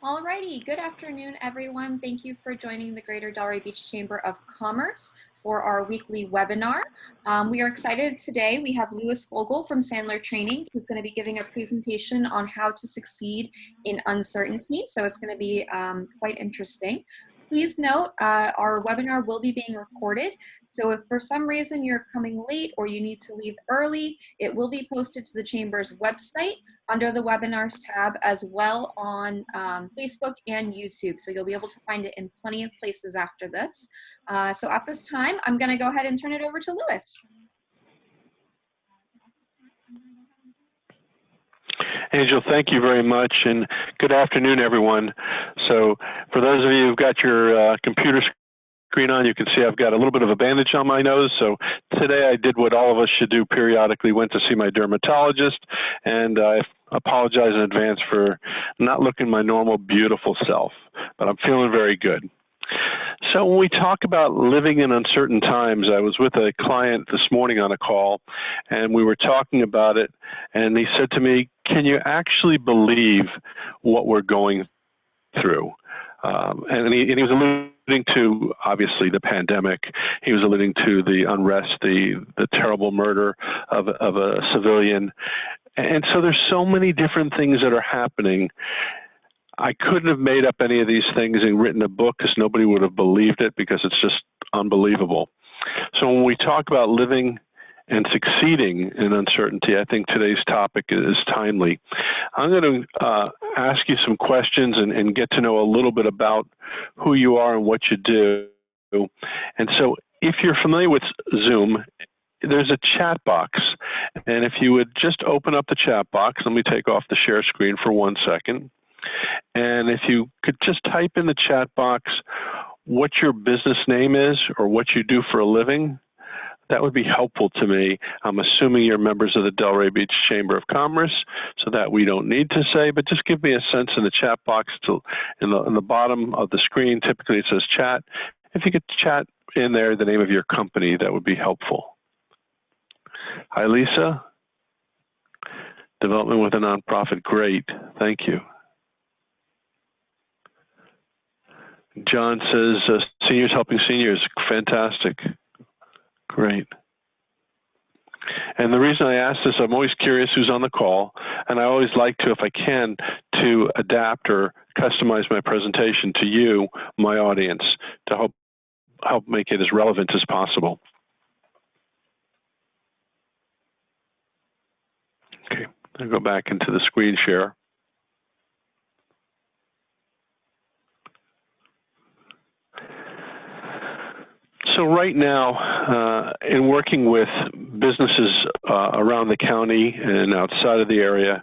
Alrighty, good afternoon, everyone. Thank you for joining the Greater Delray Beach Chamber of Commerce for our weekly webinar. We are excited today. We have Louis Fogel from Sandler Training, who's going to be giving a presentation on how to succeed in uncertainty. So it's going to be quite interesting. Please note, our webinar will be being recorded. So if for some reason you're coming late or you need to leave early, it will be posted to the Chamber's website under the webinars tab, as well on Facebook and YouTube. So you'll be able to find it in plenty of places after this. So at this time, I'm going to go ahead and turn it over to Louis. Angel, thank you very much, and good afternoon, everyone. So for those of you who've got your computer screen on, you can see I've got a little bit of a bandage on my nose. So today I did what all of us should do periodically, went to see my dermatologist, and I apologize in advance for not looking my normal, beautiful self, but I'm feeling very good. So when we talk about living in uncertain times, I was with a client this morning on a call, and we were talking about it, and he said to me, can you actually believe what we're going through? And he was alluding to, obviously, the pandemic. He was alluding to the unrest, the terrible murder of a civilian. And so there's so many different things that are happening. I couldn't have made up any of these things and written a book because nobody would have believed it, because it's just unbelievable. So when we talk about living and succeeding in uncertainty, I think today's topic is timely. I'm going to ask you some questions and get to know a little bit about who you are and what you do. And so if you're familiar with Zoom, there's a chat box. And if you would just open up the chat box, let me take off the share screen for 1 second. And if you could just type in the chat box what your business name is or what you do for a living, that would be helpful to me. I'm assuming you're members of the Delray Beach Chamber of Commerce, so that we don't need to say, but just give me a sense in the chat box. In the bottom of the screen, typically it says chat. If you could chat in there the name of your company, that would be helpful. Hi, Lisa. Development with a nonprofit, great, thank you. John says, seniors helping seniors, fantastic, great. And the reason I ask this, I'm always curious who's on the call, and I always like to, if I can, to adapt or customize my presentation to you, my audience, to help make it as relevant as possible. Okay, I'll go back into the screen share. So right now, in working with businesses around the county and outside of the area,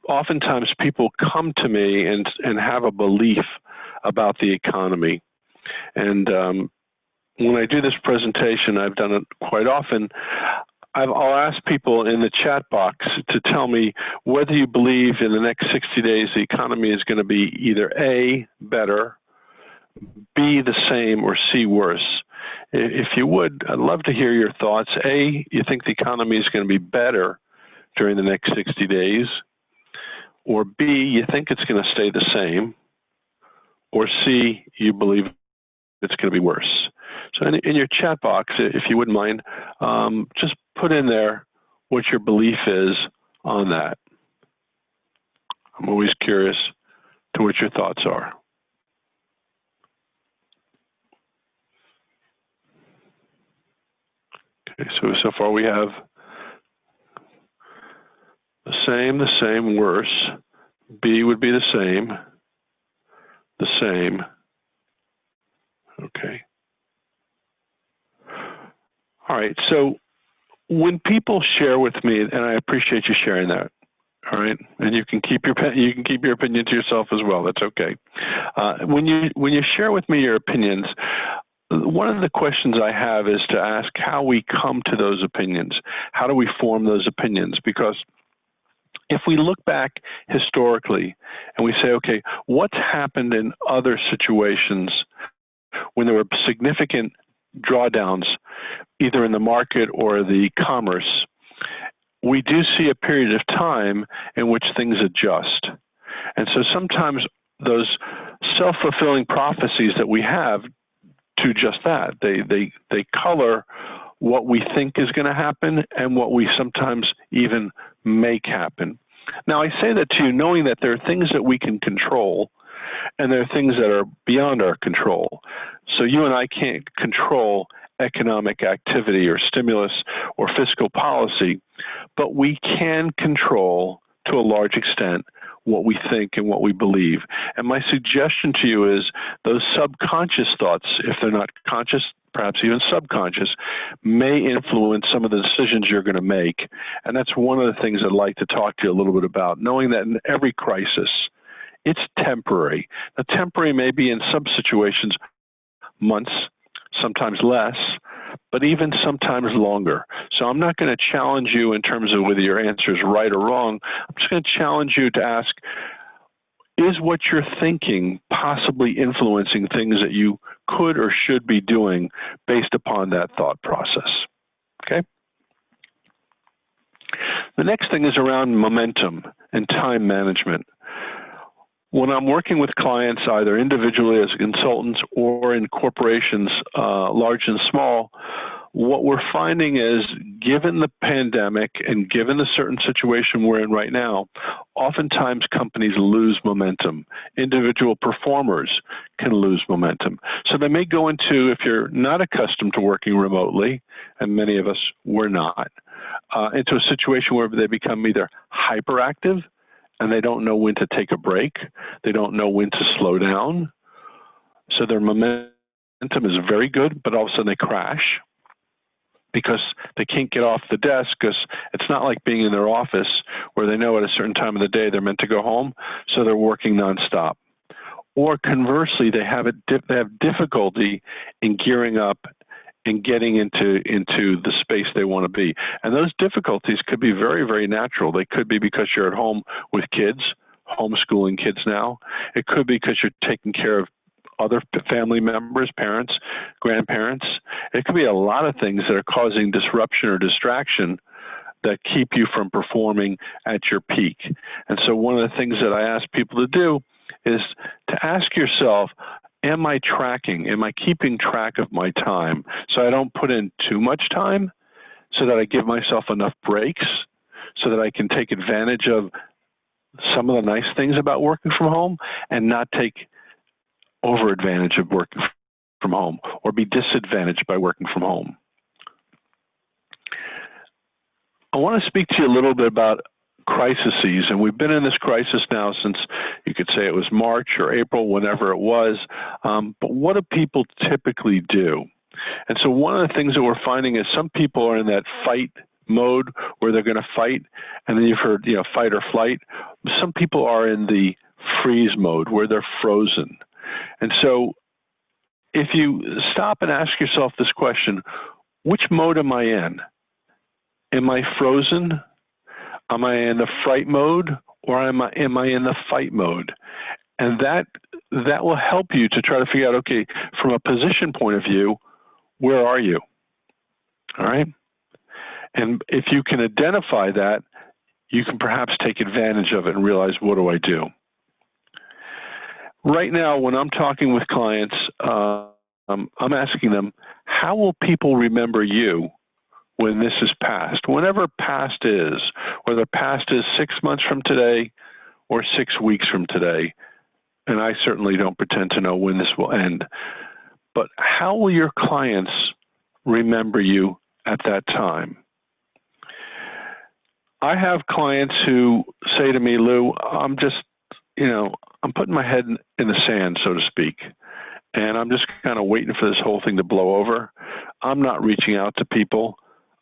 oftentimes people come to me and have a belief about the economy. And when I do this presentation, I've done it quite often, I'll ask people in the chat box to tell me whether you believe in the next 60 days the economy is going to be either A, better, B, the same, or C, worse. If you would, I'd love to hear your thoughts. A, you think the economy is going to be better during the next 60 days, or B, you think it's going to stay the same, or C, you believe it's going to be worse. So in your chat box, if you wouldn't mind, just put in there what your belief is on that. I'm always curious to what your thoughts are. Okay, so far we have the same, worse. B would be the same. Okay. All right, so when people share with me, and I appreciate you sharing that, all right, and you can keep your opinion to yourself as well. That's okay. When you share with me your opinions, one of the questions I have is to ask how we come to those opinions. How do we form those opinions? Because if we look back historically and we say, okay, what's happened in other situations when there were significant drawdowns, either in the market or the commerce, we do see a period of time in which things adjust. And so sometimes those self-fulfilling prophecies that we have do just that. They color what we think is going to happen and what we sometimes even make happen. Now, I say that to you knowing that there are things that we can control and there are things that are beyond our control. So you and I can't control economic activity or stimulus or fiscal policy, but we can control to a large extent what we think and what we believe. And my suggestion to you is those subconscious thoughts, if they're not conscious, perhaps even subconscious, may influence some of the decisions you're going to make. And that's one of the things I'd like to talk to you a little bit about, knowing that in every crisis, it's temporary. Now, temporary may be in some situations months, sometimes less, but even sometimes longer. So I'm not going to challenge you in terms of whether your answer is right or wrong. I'm just going to challenge you to ask, is what you're thinking possibly influencing things that you could or should be doing based upon that thought process? Okay? The next thing is around momentum and time management. When I'm working with clients, either individually as consultants or in corporations, large and small, what we're finding is, given the pandemic and given the certain situation we're in right now, oftentimes companies lose momentum. Individual performers can lose momentum. So they may go into, if you're not accustomed to working remotely, and many of us were not, into a situation where they become either hyperactive, and they don't know when to take a break. They don't know when to slow down. So their momentum is very good, but all of a sudden they crash because they can't get off the desk, because it's not like being in their office where they know at a certain time of the day they're meant to go home, so they're working nonstop. Or conversely, they have difficulty in gearing up and getting into the space they want to be. And those difficulties could be very, very natural. They could be because you're at home with kids, homeschooling kids now. It could be because you're taking care of other family members, parents, grandparents. It could be a lot of things that are causing disruption or distraction that keep you from performing at your peak. And so one of the things that I ask people to do is to ask yourself, am I tracking? Am I keeping track of my time so I don't put in too much time, so that I give myself enough breaks, so that I can take advantage of some of the nice things about working from home and not take over advantage of working from home or be disadvantaged by working from home? I want to speak to you a little bit about crises, and we've been in this crisis now since, you could say it was March or April, whenever it was, but what do people typically do? And so one of the things that we're finding is some people are in that fight mode where they're going to fight, and then you've heard, fight or flight. Some people are in the freeze mode where they're frozen. And so if you stop and ask yourself this question, which mode am I in? Am I frozen? Am I in the fright mode, or am I in the fight mode? And that will help you to try to figure out, okay, from a position point of view, where are you? All right? And if you can identify that, you can perhaps take advantage of it and realize, what do I do? Right now, when I'm talking with clients, I'm asking them, how will people remember you when this is past? Whenever past is, whether past is 6 months from today or 6 weeks from today, and I certainly don't pretend to know when this will end, but how will your clients remember you at that time? I have clients who say to me, Lou, I'm just, I'm putting my head in the sand, so to speak, and I'm just kind of waiting for this whole thing to blow over. I'm not reaching out to people.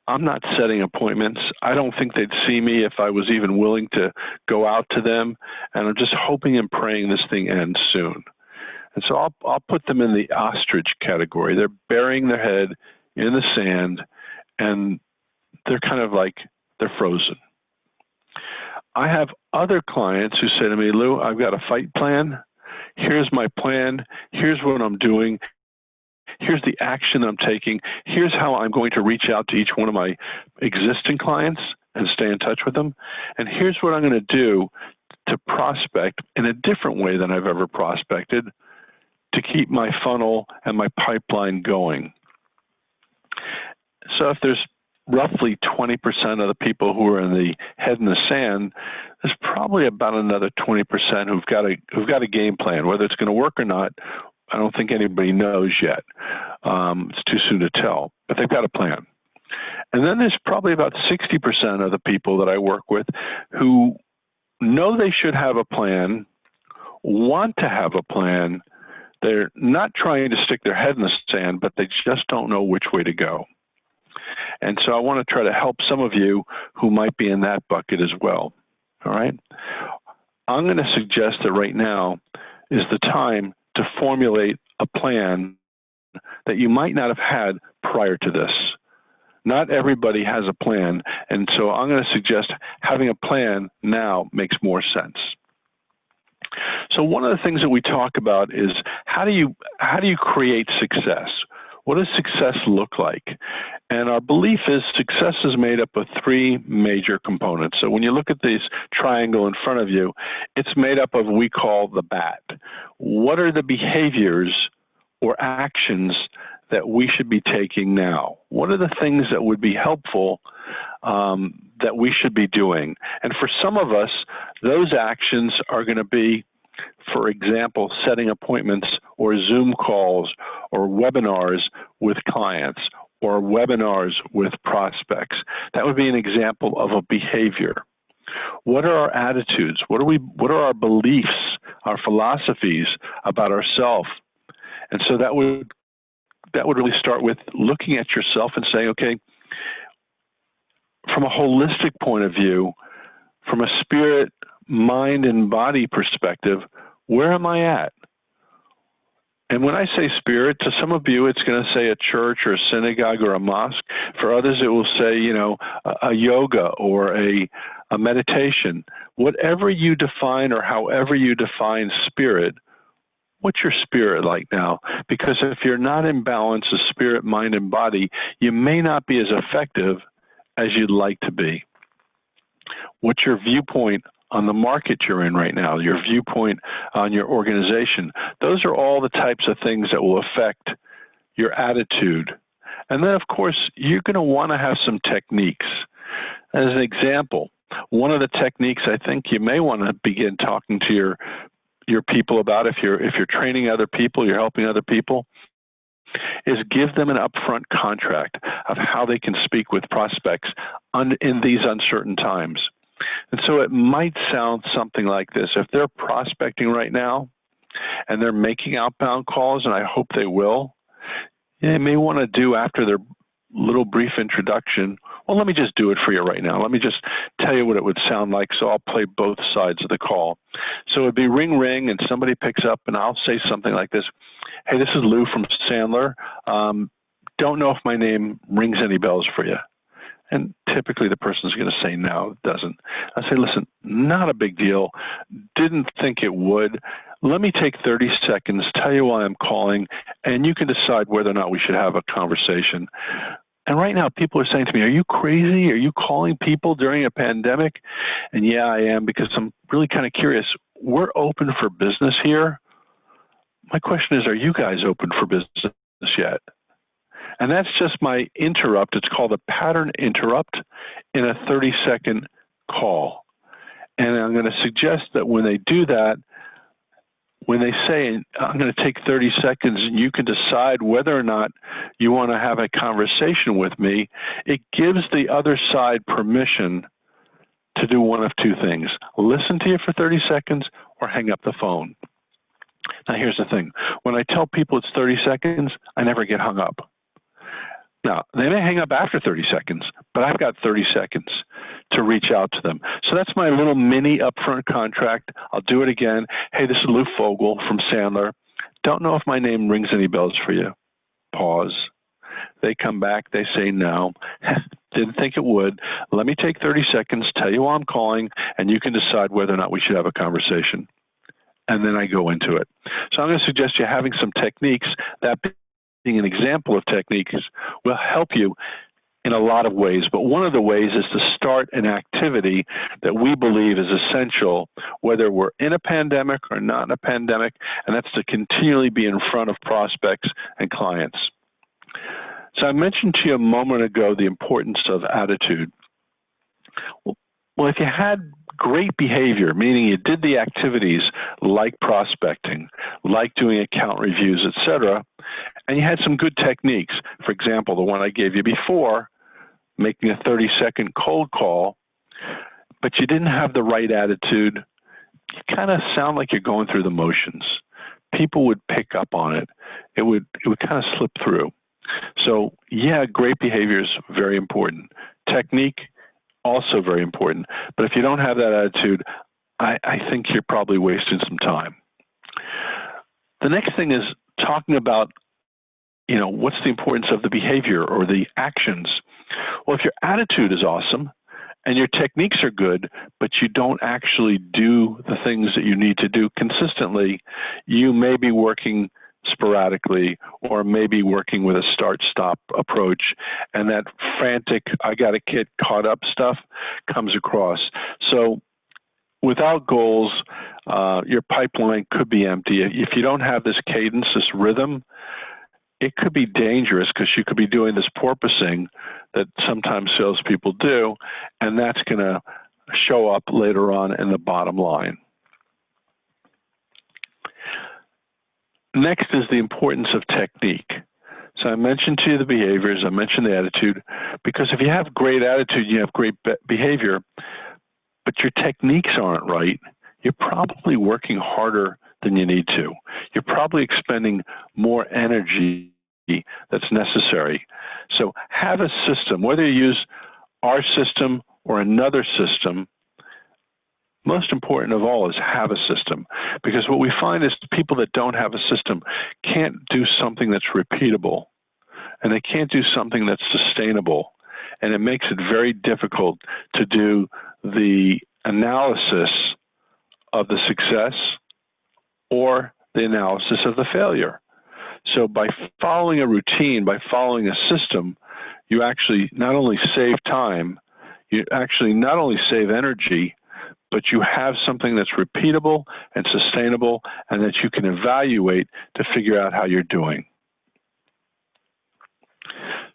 I'm not setting appointments. I don't think they'd see me if I was even willing to go out to them, and I'm just hoping and praying this thing ends soon. And so I'll put them in the ostrich category. They're burying their head in the sand, and they're kind of like, they're frozen. I have other clients who say to me, Lou, I've got a fight plan. Here's my plan. Here's what I'm doing. Here's the action I'm taking. Here's how I'm going to reach out to each one of my existing clients and stay in touch with them. And here's what I'm going to do to prospect in a different way than I've ever prospected to keep my funnel and my pipeline going. So if there's roughly 20% of the people who are in the head in the sand, there's probably about another 20% who've got a game plan. Whether it's going to work or not, I don't think anybody knows yet. It's too soon to tell, but they've got a plan. And then there's probably about 60% of the people that I work with who know they should have a plan, want to have a plan. They're not trying to stick their head in the sand, but they just don't know which way to go. And so I want to try to help some of you who might be in that bucket as well. All right? I'm going to suggest that right now is the time to formulate a plan that you might not have had prior to this. Not everybody has a plan, and so I'm going to suggest having a plan now makes more sense. So one of the things that we talk about is how do you create success? What does success look like? And our belief is success is made up of three major components. So when you look at this triangle in front of you, it's made up of what we call the BAT. What are the behaviors or actions that we should be taking now? What are the things that would be helpful that we should be doing? And for some of us, those actions are going to be, for example, setting appointments or Zoom calls or webinars with clients or webinars with prospects. That would be an example of a behavior. What are our attitudes? What are our beliefs, our philosophies about ourselves? And so that would really start with looking at yourself and saying, okay, from a holistic point of view, from a spirit, mind, and body perspective, where am I at? And when I say spirit, to some of you, it's going to say a church or a synagogue or a mosque. For others, it will say, you know, a yoga or a meditation. Whatever you define or however you define spirit, what's your spirit like now? Because if you're not in balance of spirit, mind, and body, you may not be as effective as you'd like to be. What's your viewpoint on the market you're in right now, your viewpoint on your organization? Those are all the types of things that will affect your attitude. And then, of course, you're going to want to have some techniques. As an example, one of the techniques I think you may want to begin talking to your people about, if you're training other people, you're helping other people, is give them an upfront contract of how they can speak with prospects in these uncertain times. And so it might sound something like this. If they're prospecting right now and they're making outbound calls, and I hope they will, they may want to do after their little brief introduction, well, let me just do it for you right now. Let me just tell you what it would sound like, so I'll play both sides of the call. So it'd be ring, ring, and somebody picks up, and I'll say something like this. Hey, this is Lou from Sandler. Don't know if my name rings any bells for you. And typically the person's going to say no, it doesn't. I say, listen, not a big deal. Didn't think it would. Let me take 30 seconds, tell you why I'm calling, and you can decide whether or not we should have a conversation. And right now people are saying to me, are you crazy? Are you calling people during a pandemic? And yeah, I am, because I'm really kind of curious. We're open for business here. My question is, are you guys open for business yet? And that's just my interrupt. It's called a pattern interrupt in a 30-second call. And I'm going to suggest that when they do that, when they say, I'm going to take 30 seconds and you can decide whether or not you want to have a conversation with me, it gives the other side permission to do one of two things: listen to you for 30 seconds or hang up the phone. Now, here's the thing. When I tell people it's 30 seconds, I never get hung up. Now, they may hang up after 30 seconds, but I've got 30 seconds to reach out to them. So that's my little mini upfront contract. I'll do it again. Hey, this is Lou Fogel from Sandler. Don't know if my name rings any bells for you. Pause. They come back. They say no. Didn't think it would. Let me take 30 seconds, tell you why I'm calling, and you can decide whether or not we should have a conversation. And then I go into it. So I'm going to suggest you having some techniques. That being an example of techniques will help you in a lot of ways, but one of the ways is to start an activity that we believe is essential, whether we're in a pandemic or not in a pandemic, and that's to continually be in front of prospects and clients. So I mentioned to you a moment ago the importance of attitude. Well, if you had great behavior, meaning you did the activities like prospecting, like doing account reviews, etc., and you had some good techniques, for example, the one I gave you before, making a 30-second cold call, but you didn't have the right attitude, you kind of sound like you're going through the motions. People would pick up on it. It would kind of slip through. So yeah, great behavior is very important. Technique, also very important. But if you don't have that attitude, I think you're probably wasting some time. The next thing is talking about, what's the importance of the behavior or the actions? Well, if your attitude is awesome and your techniques are good, but you don't actually do the things that you need to do consistently, you may be working sporadically or maybe working with a start-stop approach, and that frantic, I gotta get caught up stuff comes across. So without goals, your pipeline could be empty. If you don't have this cadence, this rhythm, it could be dangerous because you could be doing this porpoising that sometimes salespeople do, and that's going to show up later on in the bottom line. Next is the importance of technique. So I mentioned to you the behaviors, I mentioned the attitude, because if you have great attitude, you have great behavior, but your techniques aren't right, you're probably working harder than you need to. You're probably expending more energy that's necessary. So have a system, whether you use our system or another system. Most important of all is have a system, because what we find is people that don't have a system can't do something that's repeatable, and they can't do something that's sustainable, and it makes it very difficult to do the analysis of the success or the analysis of the failure. So by following a routine, by following a system, you actually not only save time, you actually not only save energy, but you have something that's repeatable and sustainable and that you can evaluate to figure out how you're doing.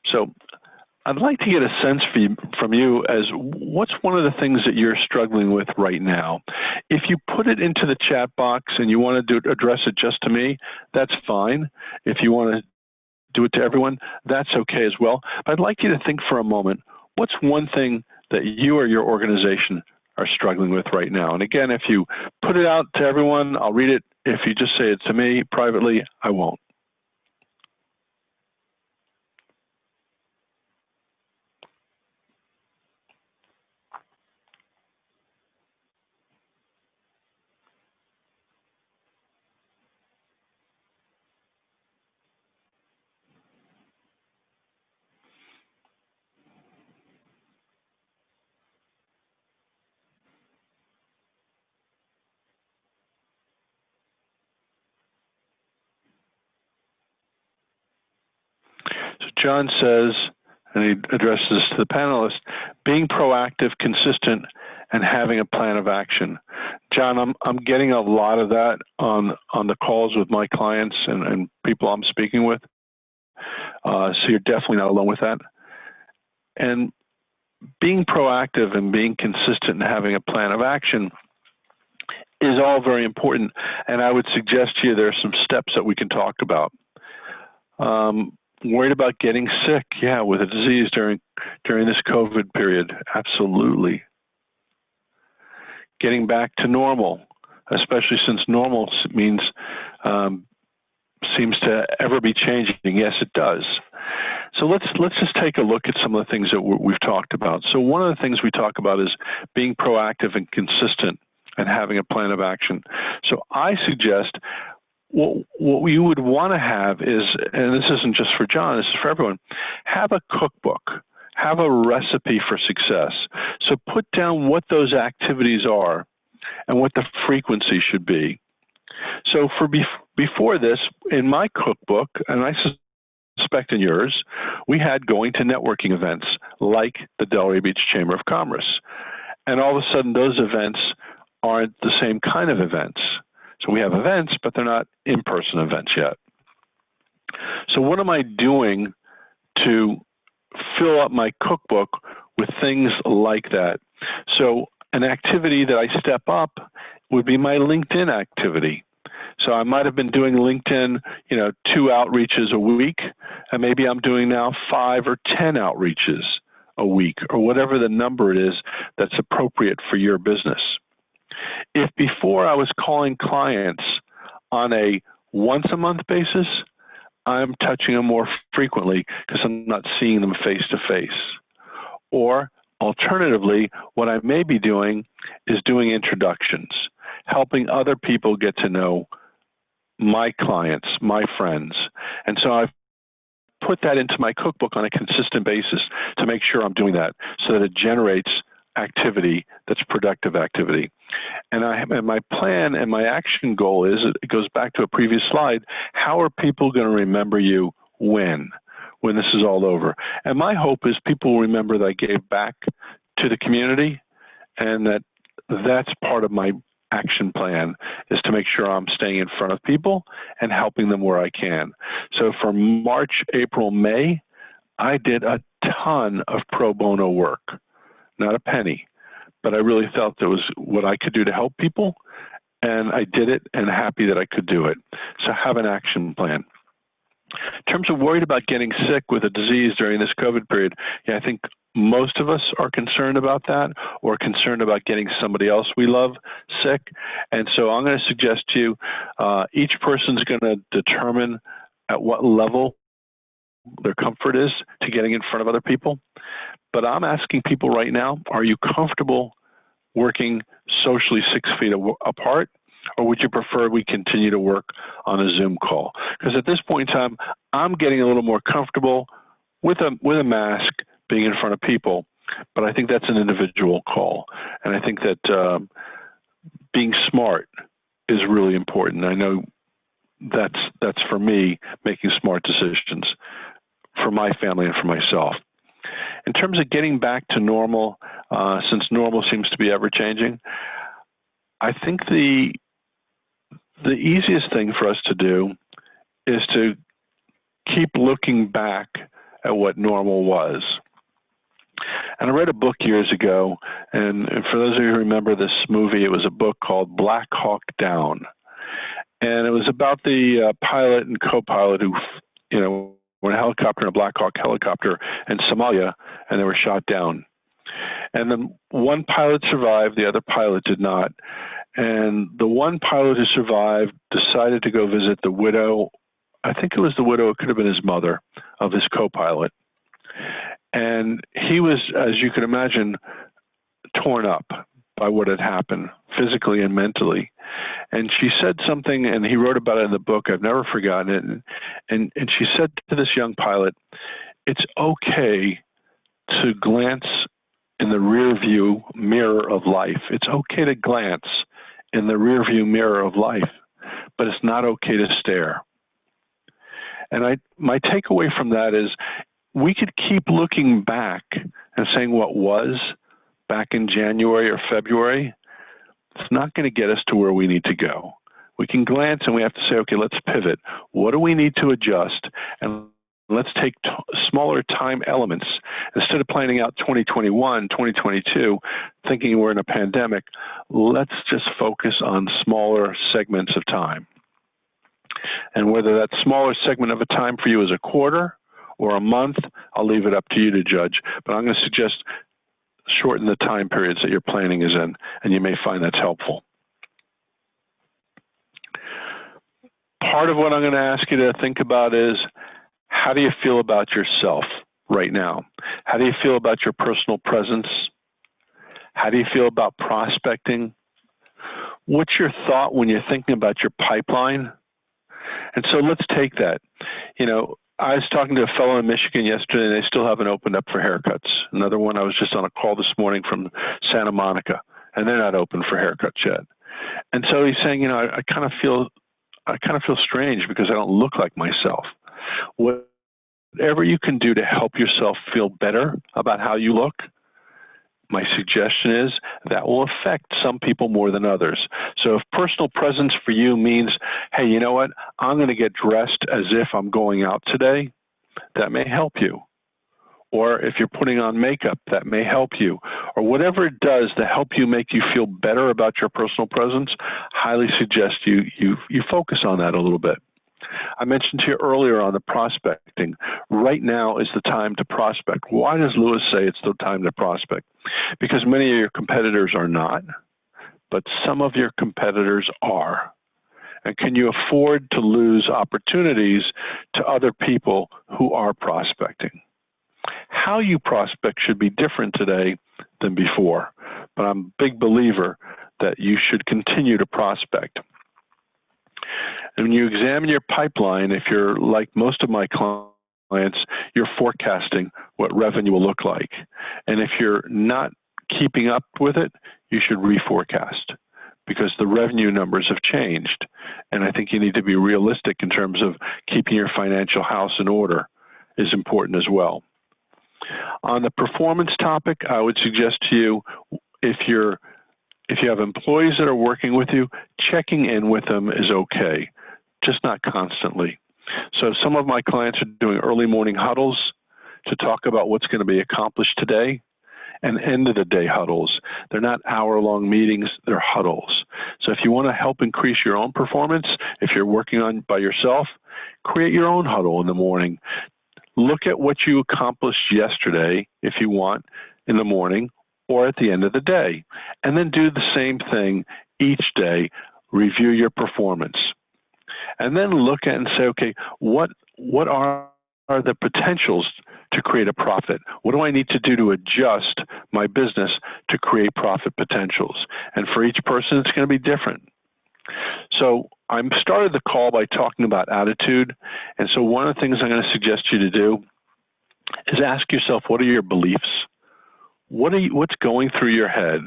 So I'd like to get a sense from you as what's one of the things that you're struggling with right now. If you put it into the chat box and you want to address it just to me, that's fine. If you want to do it to everyone, that's okay as well. But I'd like you to think for a moment, what's one thing that you or your organization are struggling with right now? And again, if you put it out to everyone, I'll read it. If you just say it to me privately, I won't. So John says, and he addresses this to the panelists, being proactive, consistent, and having a plan of action. John, I'm getting a lot of that on the calls with my clients and people I'm speaking with. So you're definitely not alone with that. And being proactive and being consistent and having a plan of action is all very important. And I would suggest to you there are some steps that we can talk about. Worried about getting sick? Yeah, with a disease during this COVID period, absolutely. Getting back to normal, especially since normal means seems to ever be changing. Yes, it does. So let's just take a look at some of the things that we've talked about. So one of the things we talk about is being proactive and consistent and having a plan of action. So I suggest what you would want to have is, and this isn't just for John, this is for everyone, have a cookbook, have a recipe for success. So put down what those activities are and what the frequency should be. So for before this, in my cookbook, and I suspect in yours, we had going to networking events. like the Delray Beach Chamber of Commerce. And all of a sudden, those events aren't the same kind of events. So we have events, but they're not in-person events yet. So what am I doing to fill up my cookbook with things like that? So an activity that I step up would be my LinkedIn activity. So I might have been doing LinkedIn, 2 outreaches a week, and maybe I'm doing now 5 or 10 outreaches a week, or whatever the number it is that's appropriate for your business. If before I was calling clients on a once-a-month basis, I'm touching them more frequently because I'm not seeing them face-to-face. Or alternatively, what I may be doing is doing introductions, helping other people get to know my clients, my friends. And so I've put that into my cookbook on a consistent basis to make sure I'm doing that so that it generates activity that's productive activity. And my plan and my action goal is, it goes back to a previous slide, how are people going to remember you when this is all over? And my hope is people will remember that I gave back to the community, and that's part of my action plan, is to make sure I'm staying in front of people and helping them where I can. So for March, April, May, I did a ton of pro bono work, not a penny, but I really felt it was what I could do to help people, and I did it and happy that I could do it. So have an action plan. In terms of worried about getting sick with a disease during this COVID period, yeah, I think most of us are concerned about that, or concerned about getting somebody else we love sick. And so I'm going to suggest to you, each person's going to determine at what level their comfort is to getting in front of other people. But I'm asking people right now, are you comfortable working socially 6 feet apart? Or would you prefer we continue to work on a Zoom call? Because at this point in time, I'm getting a little more comfortable with a mask being in front of people, but I think that's an individual call. And I think that being smart is really important. I know that's for me, making smart decisions for my family and for myself. In terms of getting back to normal, since normal seems to be ever-changing, I think the easiest thing for us to do is to keep looking back at what normal was. And I read a book years ago, and for those of you who remember this movie, it was a book called Black Hawk Down. And it was about the pilot and co-pilot who, were in a helicopter, in a Black Hawk helicopter in Somalia, and they were shot down. And then one pilot survived, the other pilot did not. And the one pilot who survived decided to go visit the widow. I think it was the widow, it could have been his mother, of his co-pilot. And he was, as you can imagine, torn up by what had happened, physically and mentally. And she said something, and he wrote about it in the book, I've never forgotten it. And she said to this young pilot, it's okay to glance in the rear view mirror of life. It's okay to glance in the rear view mirror of life, but it's not okay to stare. And my takeaway from that is we could keep looking back and saying what was back in January or February. It's not going to get us to where we need to go. We can glance and we have to say, okay, let's pivot. What do we need to adjust? And let's take smaller time elements. Instead of planning out 2021, 2022, thinking we're in a pandemic, let's just focus on smaller segments of time. And whether that smaller segment of a time for you is a quarter or a month, I'll leave it up to you to judge. But I'm going to suggest shorten the time periods that your planning is in, and you may find that's helpful. Part of what I'm going to ask you to think about is, how do you feel about yourself right now? How do you feel about your personal presence? How do you feel about prospecting? What's your thought when you're thinking about your pipeline? And so let's take that. I was talking to a fellow in Michigan yesterday, and they still haven't opened up for haircuts. Another one, I was just on a call this morning from Santa Monica, and they're not open for haircuts yet. And so he's saying, I kind of feel strange because I don't look like myself. What whatever you can do to help yourself feel better about how you look, my suggestion is that will affect some people more than others. So if personal presence for you means, hey, you know what, I'm going to get dressed as if I'm going out today, that may help you. Or if you're putting on makeup, that may help you. Or whatever it does to help you make you feel better about your personal presence, highly suggest you focus on that a little bit. I mentioned to you earlier on the prospecting. Right now is the time to prospect. Why does Lewis say it's the time to prospect? Because many of your competitors are not, but some of your competitors are. And can you afford to lose opportunities to other people who are prospecting? How you prospect should be different today than before, but I'm a big believer that you should continue to prospect. And when you examine your pipeline, if you're like most of my clients, you're forecasting what revenue will look like. And if you're not keeping up with it, you should reforecast because the revenue numbers have changed. And I think you need to be realistic in terms of keeping your financial house in order is important as well. On the performance topic, I would suggest to you, if you have employees that are working with you, checking in with them is okay, just not constantly. So some of my clients are doing early morning huddles to talk about what's going to be accomplished today, and end of the day huddles. They're not hour-long meetings, they're huddles. So if you want to help increase your own performance, if you're working on by yourself, create your own huddle in the morning. Look at what you accomplished yesterday, if you want, in the morning or at the end of the day. And then do the same thing each day. Review your performance. And then look at and say, okay, what are the potentials to create a profit? What do I need to do to adjust my business to create profit potentials? And for each person, it's going to be different. So I started the call by talking about attitude. And so one of the things I'm going to suggest you to do is ask yourself, what are your beliefs? What's going through your head?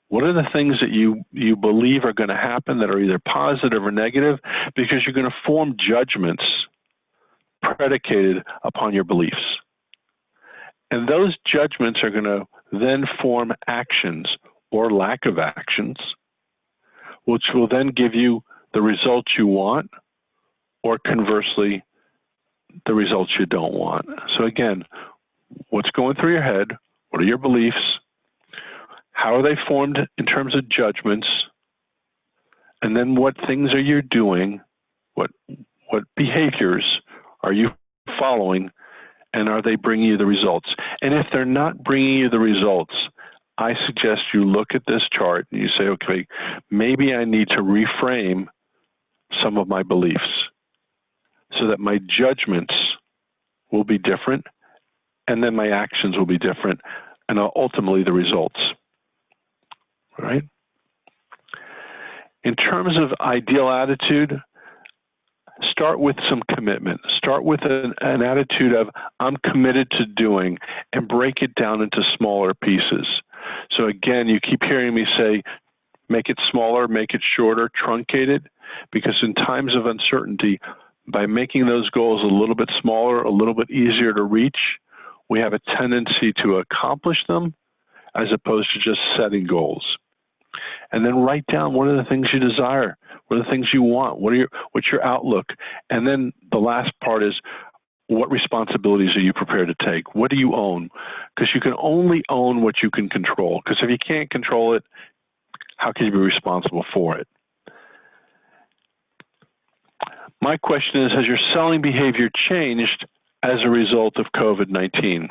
What are the things that you believe are going to happen that are either positive or negative? Because you're going to form judgments predicated upon your beliefs. And those judgments are going to then form actions or lack of actions, which will then give you the results you want, or conversely, the results you don't want. So again, what's going through your head? What are your beliefs? How are they formed in terms of judgments? And then what things are you doing? What behaviors are you following? And are they bringing you the results? And if they're not bringing you the results, I suggest you look at this chart and you say, okay, maybe I need to reframe some of my beliefs so that my judgments will be different, and then my actions will be different, and ultimately the results. All right? In terms of ideal attitude, start with some commitment. Start with an attitude of, I'm committed to doing, and break it down into smaller pieces. So again, you keep hearing me say, make it smaller, make it shorter, truncate it, because in times of uncertainty, by making those goals a little bit smaller, a little bit easier to reach, we have a tendency to accomplish them as opposed to just setting goals. And then write down what are the things you desire, what are the things you want, what's your outlook, and then the last part is, what responsibilities are you prepared to take? What do you own? Because you can only own what you can control. Because if you can't control it, how can you be responsible for it? My question is, has your selling behavior changed as a result of COVID-19?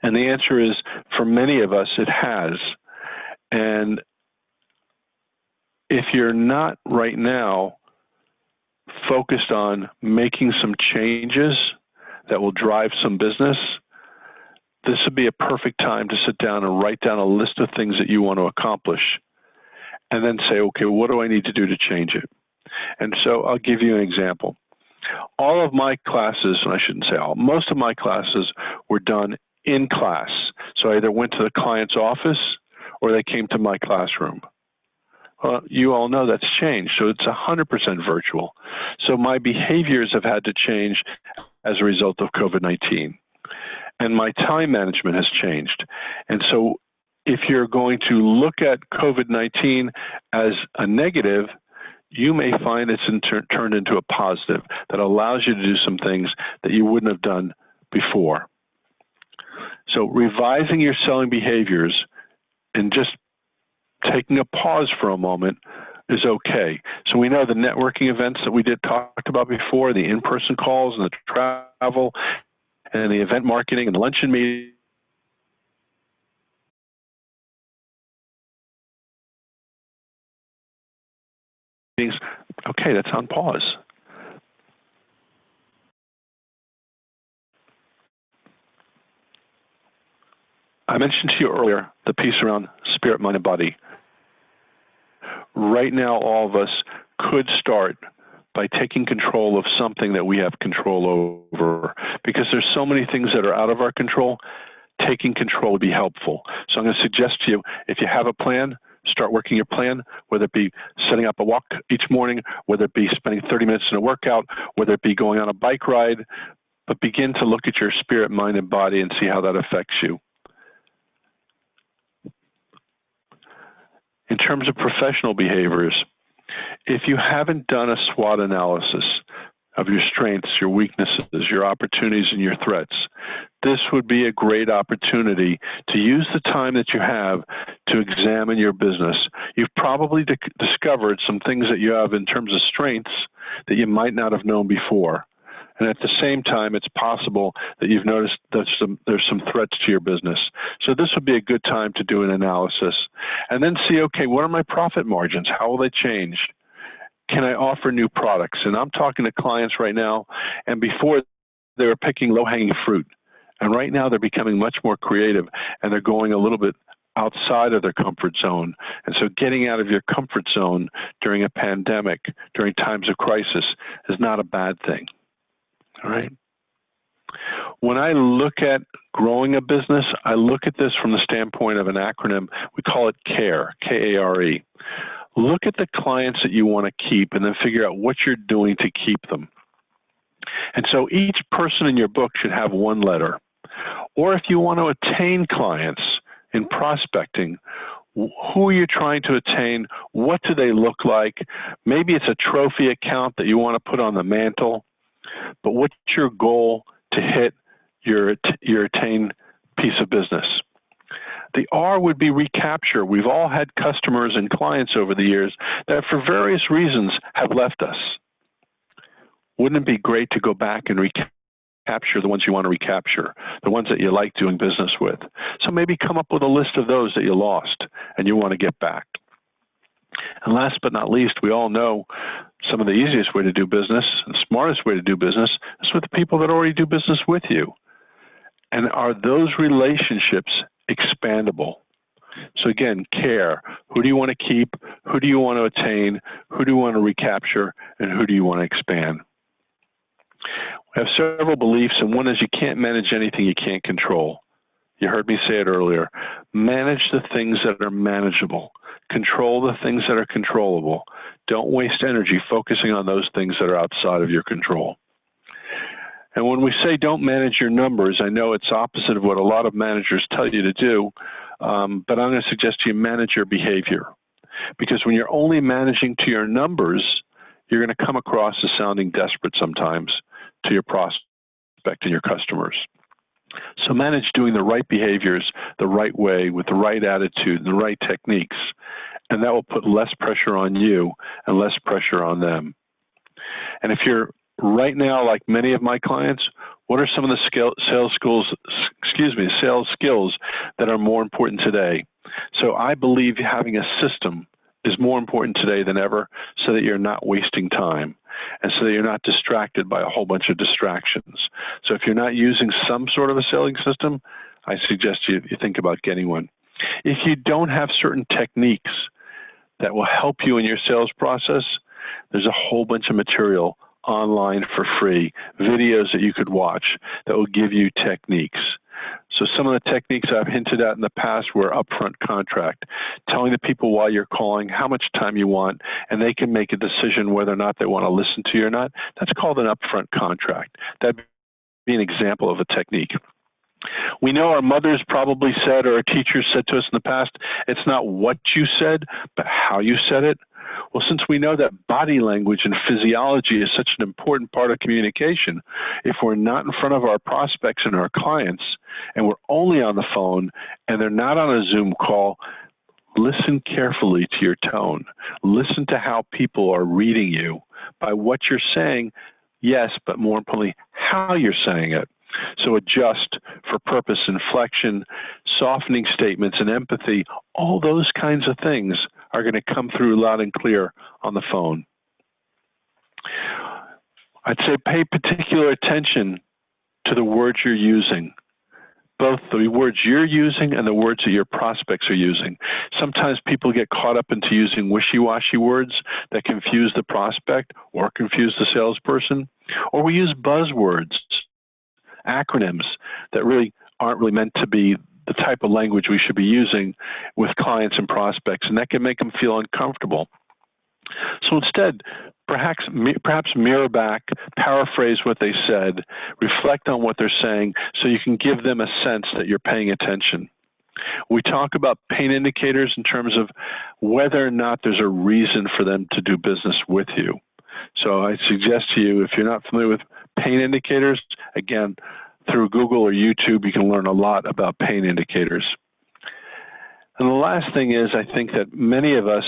And the answer is, for many of us, it has. And if you're not right now focused on making some changes that will drive some business, this would be a perfect time to sit down and write down a list of things that you want to accomplish and then say, okay, what do I need to do to change it? And so I'll give you an example. All of my classes, and I shouldn't say all, most of my classes were done in class. So I either went to the client's office or they came to my classroom. Well, you all know that's changed, so it's 100% virtual. So my behaviors have had to change as a result of COVID-19. And my time management has changed. And so if you're going to look at COVID-19 as a negative, you may find it's turned into a positive that allows you to do some things that you wouldn't have done before. So revising your selling behaviors and just taking a pause for a moment is okay. So we know the networking events that we talked about before, the in-person calls and the travel and the event marketing and the luncheon meetings. Okay, that's on pause. I mentioned to you earlier the piece around spirit, mind, and body. Right now, all of us could start by taking control of something that we have control over. Because there's so many things that are out of our control, taking control would be helpful. So I'm going to suggest to you, if you have a plan, start working your plan, whether it be setting up a walk each morning, whether it be spending 30 minutes in a workout, whether it be going on a bike ride, but begin to look at your spirit, mind, and body and see how that affects you. In terms of professional behaviors, if you haven't done a SWOT analysis of your strengths, your weaknesses, your opportunities, and your threats, this would be a great opportunity to use the time that you have to examine your business. You've probably discovered some things that you have in terms of strengths that you might not have known before. And at the same time, it's possible that you've noticed that there's some threats to your business. So this would be a good time to do an analysis. And then see, okay, what are my profit margins? How will they change? Can I offer new products? And I'm talking to clients right now, and before they were picking low-hanging fruit. And right now they're becoming much more creative, and they're going a little bit outside of their comfort zone. And so getting out of your comfort zone during a pandemic, during times of crisis, is not a bad thing. All right. When I look at growing a business, I look at this from the standpoint of an acronym. We call it KARE, K-A-R-E. Look at the clients that you want to keep and then figure out what you're doing to keep them. And so each person in your book should have one letter. Or if you want to attain clients in prospecting, who are you trying to attain? What do they look like? Maybe it's a trophy account that you want to put on the mantle. But what's your goal to hit your attain piece of business? The R would be recapture. We've all had customers and clients over the years that for various reasons have left us. Wouldn't it be great to go back and recapture the ones you want to recapture, the ones that you like doing business with? So maybe come up with a list of those that you lost and you want to get back. And last but not least, we all know some of the easiest way to do business, the smartest way to do business is with the people that already do business with you. And are those relationships expandable? So again, KARE. Who do you want to keep? Who do you want to attain? Who do you want to recapture? And who do you want to expand? We have several beliefs, and one is you can't manage anything you can't control. You heard me say it earlier. Manage the things that are manageable. Control the things that are controllable. Don't waste energy focusing on those things that are outside of your control. And when we say don't manage your numbers, I know it's opposite of what a lot of managers tell you to do, but I'm going to suggest you manage your behavior. Because when you're only managing to your numbers, you're going to come across as sounding desperate sometimes to your prospect and your customers. So manage doing the right behaviors the right way with the right attitude, the right techniques, and that will put less pressure on you and less pressure on them. And if you're right now, like many of my clients, what are some of the sales skills that are more important today? So I believe having a system is more important today than ever so that you're not wasting time and so that you're not distracted by a whole bunch of distractions. So if you're not using some sort of a selling system, I suggest you think about getting one. If you don't have certain techniques that will help you in your sales process, there's a whole bunch of material online for free, videos that you could watch that will give you techniques. So some of the techniques I've hinted at in the past were upfront contract, telling the people while you're calling how much time you want, and they can make a decision whether or not they want to listen to you or not. That's called an upfront contract. That'd be an example of a technique. We know our mothers probably said, or our teachers said to us in the past, it's not what you said, but how you said it. Well, since we know that body language and physiology is such an important part of communication, if we're not in front of our prospects and our clients, and we're only on the phone, and they're not on a Zoom call, listen carefully to your tone. Listen to how people are reading you by what you're saying, yes, but more importantly, how you're saying it. So adjust for purpose, inflection, softening statements, and empathy. All those kinds of things are going to come through loud and clear on the phone. I'd say pay particular attention to the words you're using, both the words you're using and the words that your prospects are using. Sometimes people get caught up into using wishy-washy words that confuse the prospect or confuse the salesperson, or we use buzzwords, acronyms that really aren't really meant to be the type of language we should be using with clients and prospects, and that can make them feel uncomfortable. So instead, perhaps mirror back, paraphrase what they said, reflect on what they're saying so you can give them a sense that you're paying attention. We talk about pain indicators in terms of whether or not there's a reason for them to do business with you. So I suggest to you, if you're not familiar with pain indicators, again, through Google or YouTube, you can learn a lot about pain indicators. And the last thing is, I think that many of us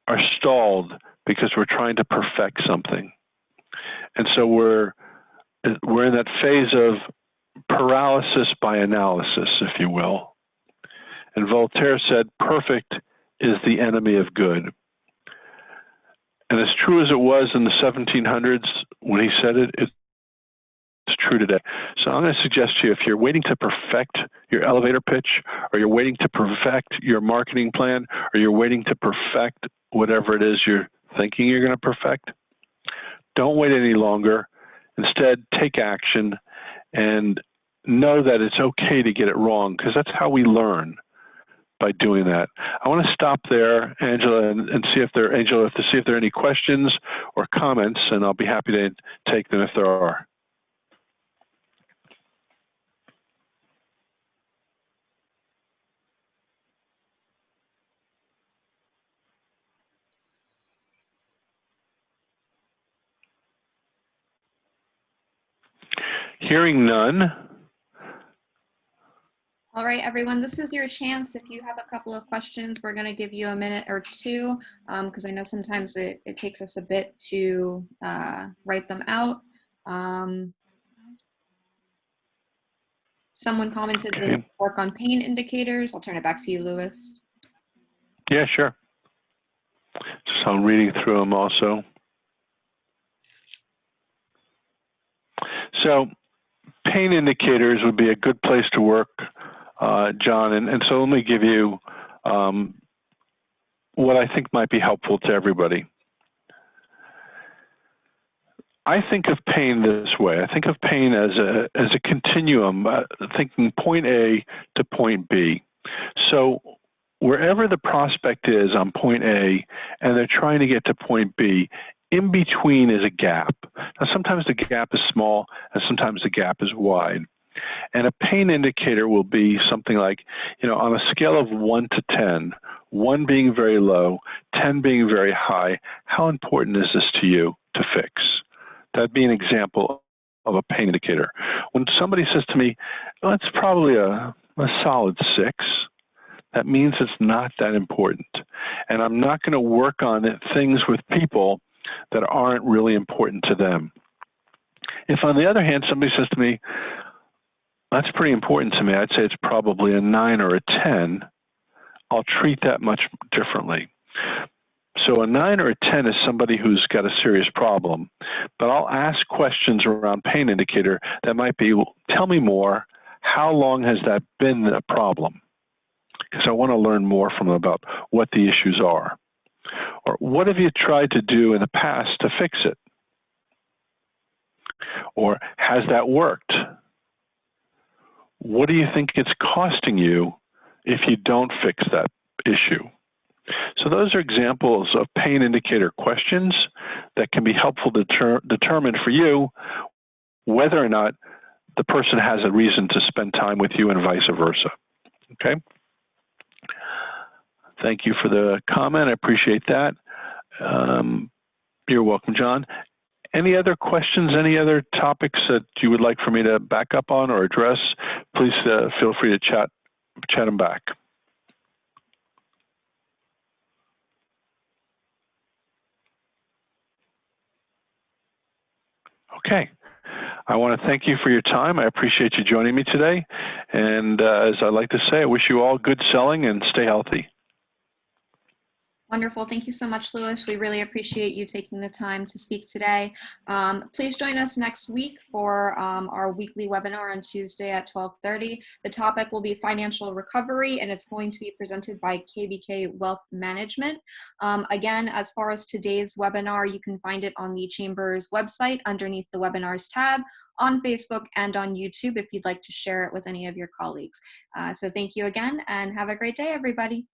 are stalled because we're trying to perfect something. And so we're in that phase of paralysis by analysis, if you will. And Voltaire said, perfect is the enemy of good. And as true as it was in the 1700s when he said it, it's true today. So I'm going to suggest to you, if you're waiting to perfect your elevator pitch, or you're waiting to perfect your marketing plan, or you're waiting to perfect whatever it is you're thinking you're going to perfect, don't wait any longer. Instead, take action and know that it's okay to get it wrong, because that's how we learn, by doing that. I want to stop there, Angela, and see if there are any questions or comments, and I'll be happy to take them if there are. Hearing none. All right, everyone, this is your chance. If you have a couple of questions, we're going to give you a minute or two, because I know sometimes it takes us a bit to write them out. Someone commented they need to work on pain indicators. I'll turn it back to you, Louis. Yeah, sure. So I'm reading through them also. So pain indicators would be a good place to work, John. And so let me give you what I think might be helpful to everybody. I think of pain this way. I think of pain as a continuum, thinking point A to point B. So wherever the prospect is on point A and they're trying to get to point B, in between is a gap. Now, sometimes the gap is small and sometimes the gap is wide. And a pain indicator will be something like, on a scale of 1 to 10, 1 being very low, 10 being very high, how important is this to you to fix? That'd be an example of a pain indicator. When somebody says to me, well, it's probably a solid 6, that means it's not that important. And I'm not going to work on things with people that aren't really important to them. If, on the other hand, somebody says to me, that's pretty important to me, I'd say it's probably a 9 or a 10, I'll treat that much differently. So a 9 or a 10 is somebody who's got a serious problem, but I'll ask questions around pain indicator that might be, tell me more, how long has that been a problem? Because I want to learn more from them about what the issues are. Or what have you tried to do in the past to fix it? Or has that worked? What do you think it's costing you if you don't fix that issue? So those are examples of pain indicator questions that can be helpful to determine for you whether or not the person has a reason to spend time with you and vice versa. Okay? Thank you for the comment. I appreciate that. You're welcome, John. Any other questions, any other topics that you would like for me to back up on or address? Please feel free to chat them back. Okay. I want to thank you for your time. I appreciate you joining me today. And as I like to say, I wish you all good selling and stay healthy. Wonderful. Thank you so much, Louis. We really appreciate you taking the time to speak today. Please join us next week for our weekly webinar on Tuesday at 12:30. The topic will be financial recovery, and it's going to be presented by KBK Wealth Management. Again, as far as today's webinar, you can find it on the Chamber's website underneath the webinars tab, on Facebook, and on YouTube if you'd like to share it with any of your colleagues. So thank you again, and have a great day, everybody.